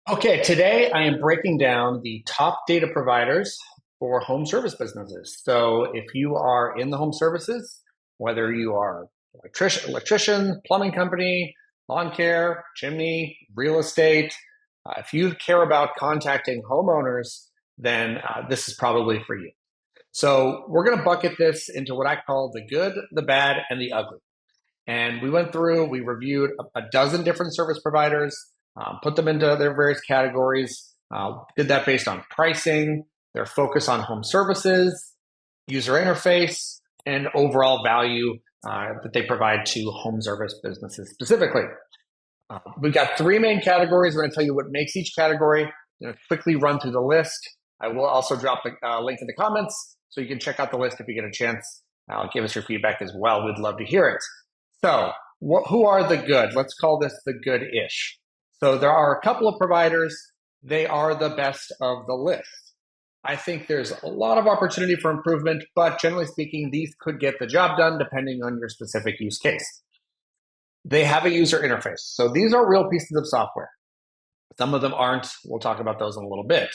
Okay, today I am breaking down the top data providers for home service businesses. So if you are in the home services, whether you are electrician, plumbing company, lawn care, chimney, real estate, if you care about contacting homeowners, then this is probably for you. So we're going to bucket this into what I call the good, the bad, and the ugly. And we went through, we reviewed a dozen different service providers, put them into their various categories, did that based on pricing, their focus on home services, user interface, and overall value that they provide to home service businesses specifically. We've got three main categories. I'm going to tell you what makes each category. I'm going to quickly run through the list. I will also drop the link in the comments so you can check out the list if you get a chance. Give us your feedback as well. We'd love to hear it. So, who are the good? Let's call this the good-ish. So, there are a couple of providers. They are the best of the list. I think there's a lot of opportunity for improvement, but generally speaking, these could get the job done depending on your specific use case. They have a user interface. So, these are real pieces of software. Some of them aren't. We'll talk about those in a little bit.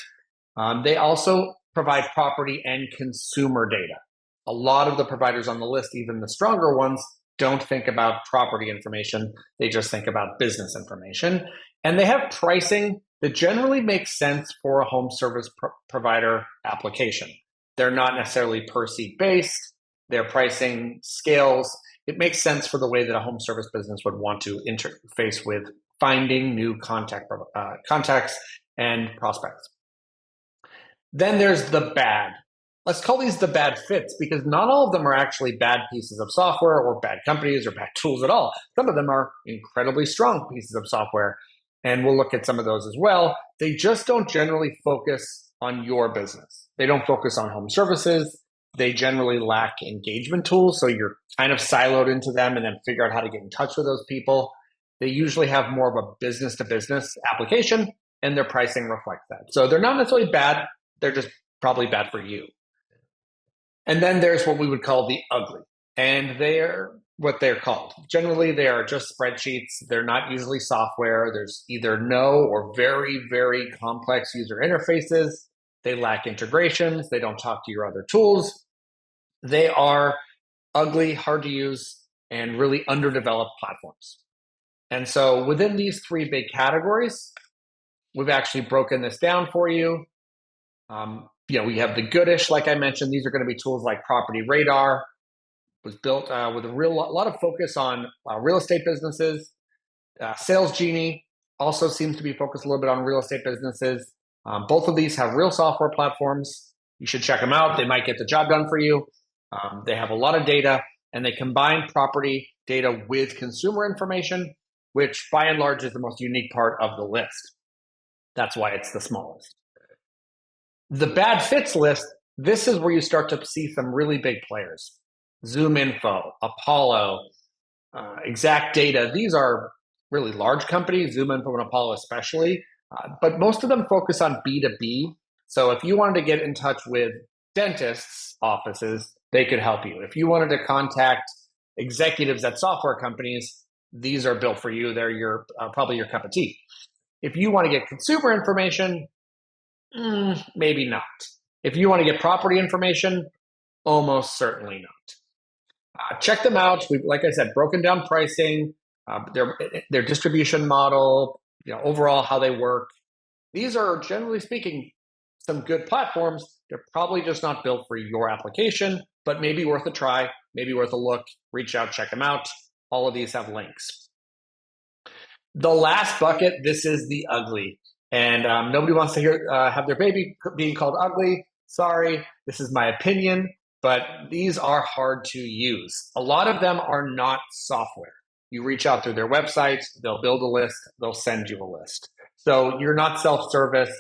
They also provide property and consumer data. A lot of the providers on the list, even the stronger ones, don't think about property information. They just think about business information. And they have pricing that generally makes sense for a home service provider application. They're not necessarily per seat based. Their pricing scales. It makes sense for the way that a home service business would want to interface with finding new contacts and prospects. Then there's the bad. Let's call these the bad fits because not all of them are actually bad pieces of software or bad companies or bad tools at all. Some of them are incredibly strong pieces of software, and we'll look at some of those as well. They just don't generally focus on your business. They don't focus on home services. They generally lack engagement tools, so you're kind of siloed into them and then figure out how to get in touch with those people. They usually have more of a business-to-business application, and their pricing reflects that. So they're not necessarily bad. They're just probably bad for you. And then there's what we would call the ugly. And they're what they're called. Generally, they are just spreadsheets. They're not usually software. There's either no or very, very complex user interfaces. They lack integrations. They don't talk to your other tools. They are ugly, hard to use, and really underdeveloped platforms. And so within these three big categories, we've actually broken this down for you. We have the goodish, like I mentioned. These are going to be tools like Property Radar. Was built with a lot of focus on real estate businesses. Sales Genie also seems to be focused a little bit on real estate businesses. Both of these have real software platforms. You should check them out. They might get the job done for you. They have a lot of data, and they combine property data with consumer information, which by and large is the most unique part of the list. That's why it's the smallest. The bad fits list, this is where you start to see some really big players. ZoomInfo, Apollo, Exact Data. These are really large companies, ZoomInfo and Apollo especially, but most of them focus on B2B. So if you wanted to get in touch with dentists' offices, they could help you. If you wanted to contact executives at software companies, these are built for you. They're probably your cup of tea. If you want to get consumer information, maybe not. If you want to get property information, almost certainly not. Check them out. We've, like I said, broken down pricing, their distribution model, overall how they work. These are, generally speaking, some good platforms. They're probably just not built for your application, but maybe worth a try, maybe worth a look. Reach out, check them out. All of these have links. The last bucket, this is the ugly. And nobody wants to have their baby being called ugly. Sorry, this is my opinion, but these are hard to use. A lot of them are not software. You reach out through their website, they'll build a list, they'll send you a list. So you're not self-service.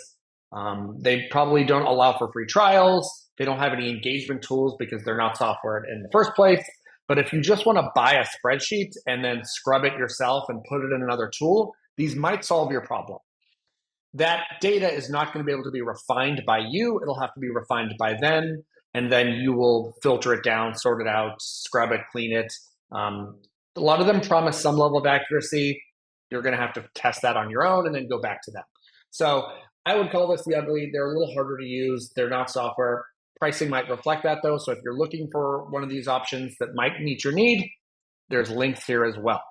They probably don't allow for free trials. They don't have any engagement tools because they're not software in the first place. But if you just want to buy a spreadsheet and then scrub it yourself and put it in another tool, these might solve your problem. That data is not going to be able to be refined by you. It'll have to be refined by them. And then you will filter it down, sort it out, scrub it, clean it. A lot of them promise some level of accuracy. You're going to have to test that on your own and then go back to them. So I would call this the ugly. They're a little harder to use. They're not software. Pricing might reflect that though. So if you're looking for one of these options that might meet your need, there's links here as well.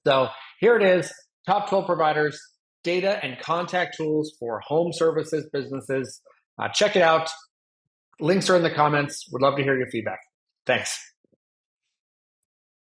So here it is, top 12 providers, data and contact tools for home services businesses. Check it out. Links are in the comments. Would love to hear your feedback. Thanks.